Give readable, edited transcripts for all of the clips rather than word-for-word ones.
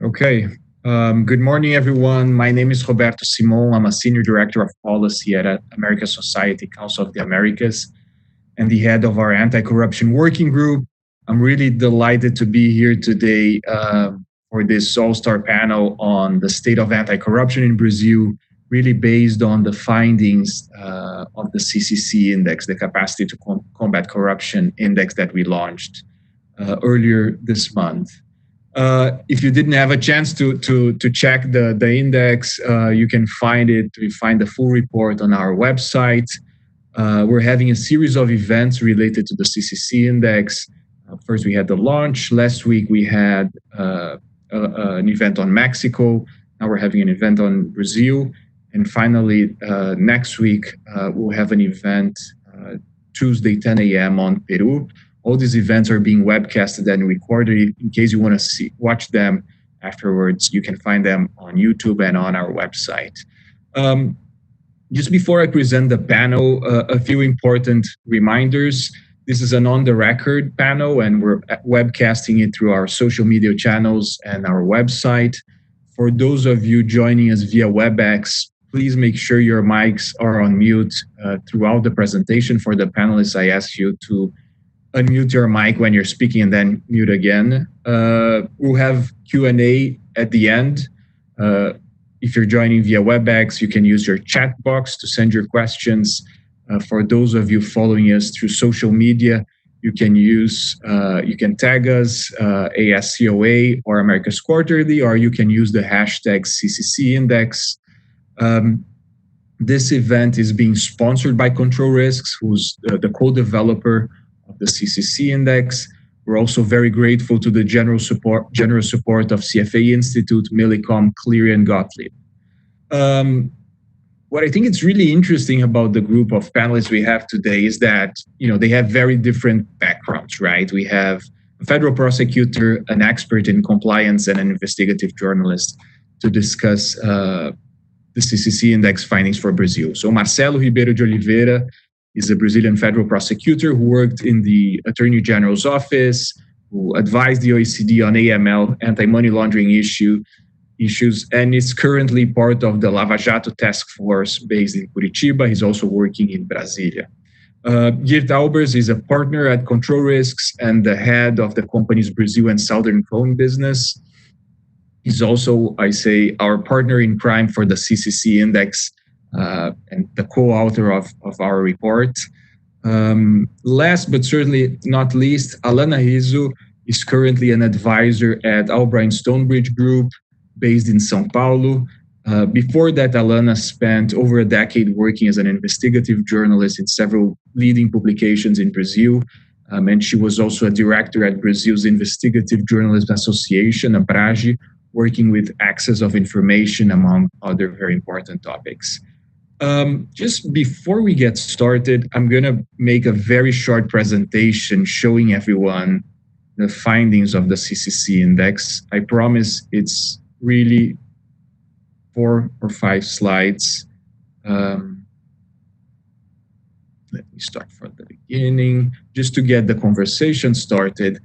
Okay. Good morning, everyone. My name is Roberto Simon. I'm a Senior Director of Policy at American Society Council of the Americas and the head of our anti-corruption working group. I'm really delighted to be here today for this all-star panel on the state of anti-corruption in Brazil, really based on the findings of the CCC Index, the Capacity to Combat Corruption Index that we launched earlier this month. If you didn't have a chance to check the index, you can find it. You find the full report on our website. We're having a series of events related to the CCC Index. First, we had the launch. Last week, we had an event on Mexico. Now we're having an event on Brazil. And finally, next week, we'll have an event Tuesday, 10 a.m. on Peru. All these events are being webcasted and recorded. In case you want to watch them afterwards, you can find them on YouTube and on our website. Just before I present the panel, a few important reminders. This is an on-the-record panel, and we're webcasting it through our social media channels and our website. For those of you joining us via WebEx, please make sure your mics are on mute throughout the presentation. For the panelists, I ask you to unmute your mic when you're speaking and then mute again. We'll have Q&A at the end. If you're joining via WebEx, you can use your chat box to send your questions. For those of you following us through social media, you can tag us, ASCOA or America's Quarterly, or you can use the hashtag CCC Index. This event is being sponsored by Control Risks, who's the co-developer of the CCC Index. We're also very grateful to the generous support of CFA Institute, Millicom, Cleary, and Gottlieb. What I think is really interesting about the group of panelists we have today is that, they have very different backgrounds, right? We have a federal prosecutor, an expert in compliance, and an investigative journalist to discuss the CCC Index findings for Brazil. So Marcelo Ribeiro de Oliveira is a Brazilian federal prosecutor who worked in the Attorney General's office, who advised the OECD on AML, anti-money laundering issues, and is currently part of the Lava Jato task force based in Curitiba. He's also working in Brasilia. Geert Albers is a partner at Control Risks and the head of the company's Brazil and Southern Cone business. He's also, our partner in crime for the CCC Index and the co-author of our report. Last but certainly not least, Alana Rizzo is currently an advisor at Albright Stonebridge Group, based in São Paulo. Before that, Alana spent over a decade working as an investigative journalist in several leading publications in Brazil. And she was also a director at Brazil's Investigative Journalism Association, ABRAGE, working with access of information, among other very important topics. Just before we get started, I'm going to make a very short presentation showing everyone the findings of the CCC Index. I promise it's really 4 or 5 slides. Let me start from the beginning, just to get the conversation started.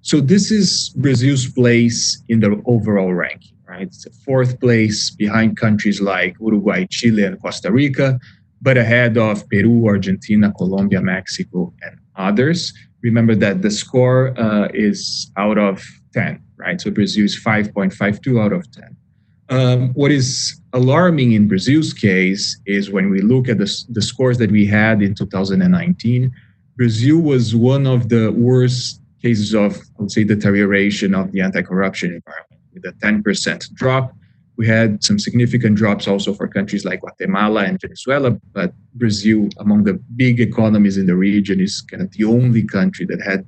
So this is Brazil's place in the overall ranking, right? It's the 4th place behind countries like Uruguay, Chile, and Costa Rica, but ahead of Peru, Argentina, Colombia, Mexico, and others. Remember that the score is out of 10, right? So Brazil is 5.52 out of 10. What is alarming in Brazil's case is when we look at the scores that we had in 2019, Brazil was one of the worst cases of, I would say, deterioration of the anti-corruption environment, with a 10% drop. We had some significant drops also for countries like Guatemala and Venezuela, but Brazil, among the big economies in the region, is kind of the only country that had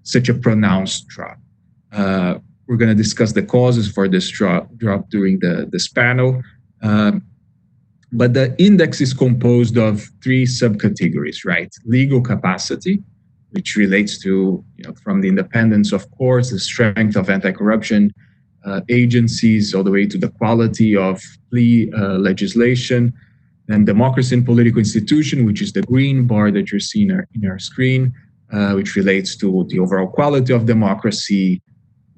such a pronounced drop. We're going to discuss the causes for this drop during this panel. But the index is composed of 3 subcategories, right? Legal capacity, which relates to, from the independence of courts, the strength of anti-corruption agencies, all the way to the quality of plea legislation, and democracy and political institution, which is the green bar that you're seeing in our screen, which relates to the overall quality of democracy,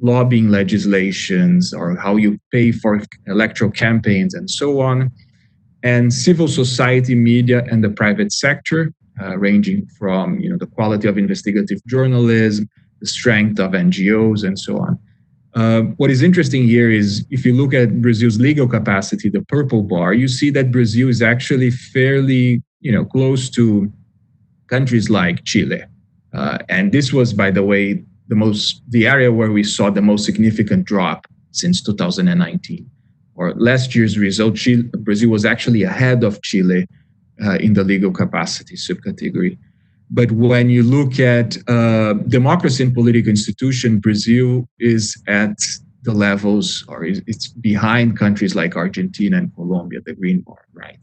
lobbying legislations or how you pay for electoral campaigns and so on, and civil society, media, and the private sector, ranging from the quality of investigative journalism, the strength of NGOs, and so on. What is interesting here is if you look at Brazil's legal capacity, the purple bar, you see that Brazil is actually fairly close to countries like Chile. And this was, by the way, the area where we saw the most significant drop since 2019. Or last year's result, Brazil was actually ahead of Chile in the legal capacity subcategory. But when you look at democracy and political institution, Brazil is at the levels, or it's behind countries like Argentina and Colombia, the green bar, right?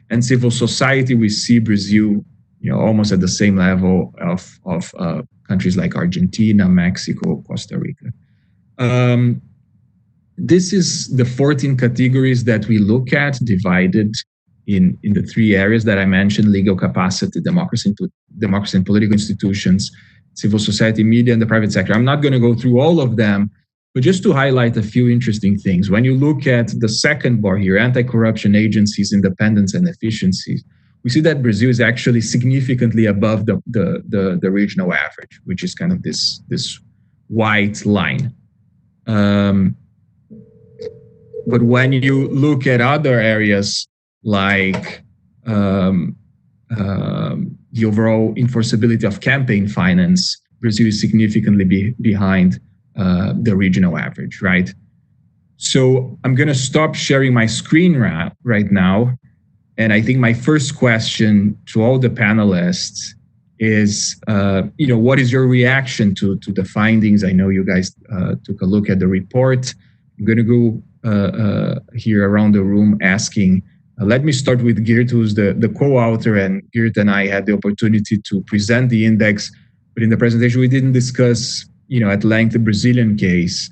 And civil society, we see Brazil almost at the same level of countries like Argentina, Mexico, Costa Rica. This is the 14 categories that we look at, divided in the three areas that I mentioned: legal capacity, democracy and political institutions, civil society, media, and the private sector. I'm not going to go through all of them, but just to highlight a few interesting things. When you look at the second bar here, anti-corruption agencies, independence, and efficiency, we see that Brazil is actually significantly above the regional average, which is kind of this white line. But when you look at other areas like the overall enforceability of campaign finance, Brazil is significantly behind the regional average, right? So I'm going to stop sharing my screen right now. And I think my first question to all the panelists is, what is your reaction to the findings? I know you guys took a look at the report. I'm going to go here around the room asking, let me start with Geert, who's the co-author, and Geert and I had the opportunity to present the index, but in the presentation we didn't discuss, at length the Brazilian case.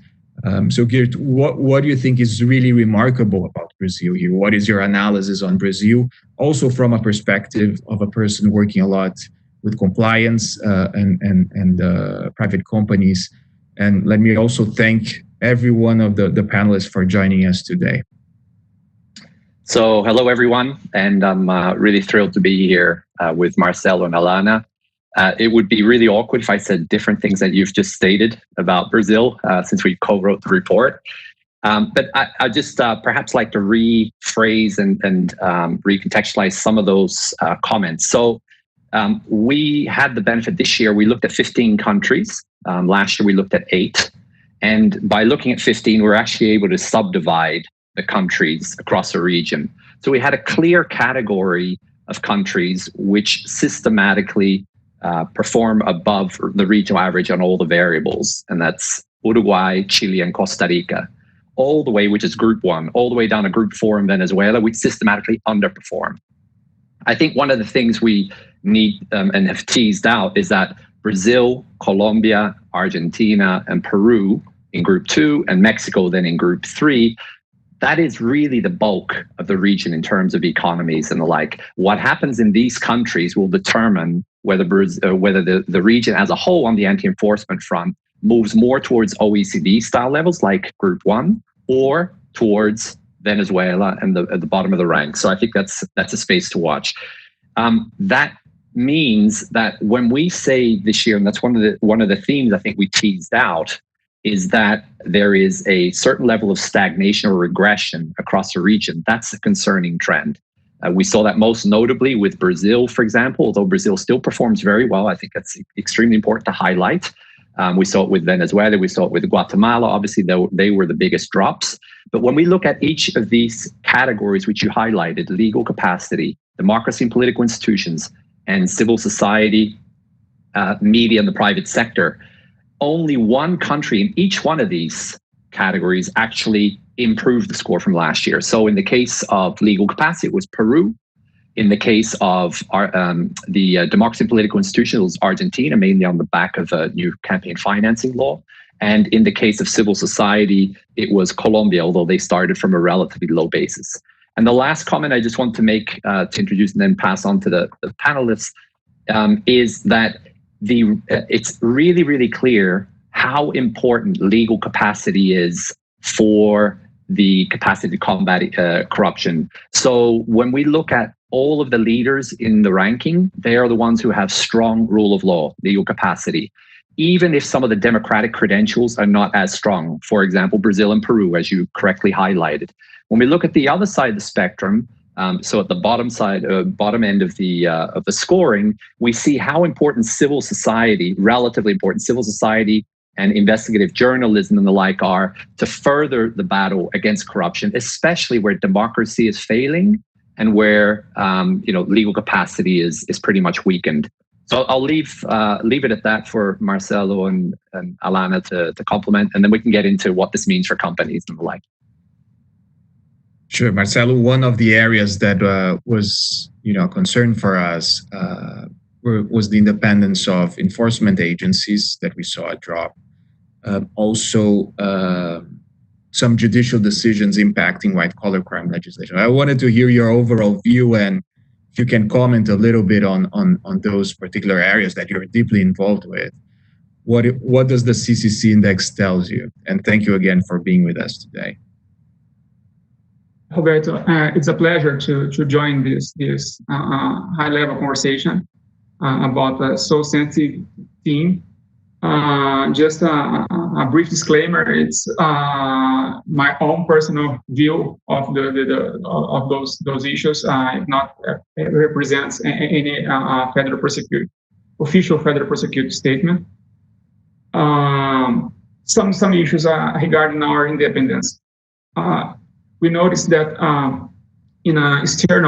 So Geert, what do you think is really remarkable about Brazil here? What is your analysis on Brazil, also from a perspective of a person working a lot with compliance and private companies? And let me also thank every one of the panelists for joining us today. So hello, everyone, and I'm really thrilled to be here with Marcelo and Alana. It would be really awkward if I said different things that you've just stated about Brazil, since we co-wrote the report. But I just perhaps like to rephrase and recontextualize some of those comments. So we had the benefit this year, we looked at 15 countries. Last year we looked at 8. And by looking at 15, we're actually able to subdivide the countries across the region. So we had a clear category of countries which systematically perform above the regional average on all the variables. And that's Uruguay, Chile, and Costa Rica, all the way, which is group 1, all the way down to group 4 in Venezuela, which systematically underperform. I think one of the things we need and have teased out is that Brazil, Colombia, Argentina, and Peru in group 2, and Mexico then in group 3, that is really the bulk of the region in terms of economies and the like. What happens in these countries will determine whether the region as a whole on the anti-enforcement front moves more towards OECD-style levels like Group 1 or towards Venezuela and at the bottom of the rank. So I think that's a space to watch. That means that when we say this year, and that's one of the themes I think we teased out, is that there is a certain level of stagnation or regression across the region. That's a concerning trend. We saw that most notably with Brazil, for example, although Brazil still performs very well. I think that's extremely important to highlight. We saw it with Venezuela, we saw it with Guatemala. Obviously, they were the biggest drops. But when we look at each of these categories, which you highlighted, legal capacity, democracy and political institutions, and civil society, media, and the private sector, only one country in each one of these categories actually improved the score from last year. So in the case of legal capacity, it was Peru. In the case of the democracy and political institutions, it was Argentina, mainly on the back of a new campaign financing law. And in the case of civil society, it was Colombia, although they started from a relatively low basis. And the last comment I just want to make to introduce and then pass on to the panelists is that it's really, really clear how important legal capacity is for the capacity to combat corruption. So when we look at all of the leaders in the ranking, they are the ones who have strong rule of law, legal capacity, even if some of the democratic credentials are not as strong. For example, Brazil and Peru, as you correctly highlighted. When we look at the other side of the spectrum, so at the bottom end of the scoring, we see how important civil society, relatively important civil society and investigative journalism and the like are to further the battle against corruption, especially where democracy is failing and where legal capacity is pretty much weakened. So I'll leave it at that for Marcelo and Alana to complement, and then we can get into what this means for companies and the like. Sure, Marcelo. One of the areas that was a concern for us was the independence of enforcement agencies that we saw a drop. Also, some judicial decisions impacting white-collar crime legislation. I wanted to hear your overall view, and if you can comment a little bit on those particular areas that you're deeply involved with. What does the CCC Index tells you? And thank you again for being with us today. Roberto, it's a pleasure to join this high-level conversation about a so sensitive theme. Just a brief disclaimer: it's my own personal view of those issues. It not represents any official federal prosecutor statement. Some issues regarding our independence. We noticed that in a external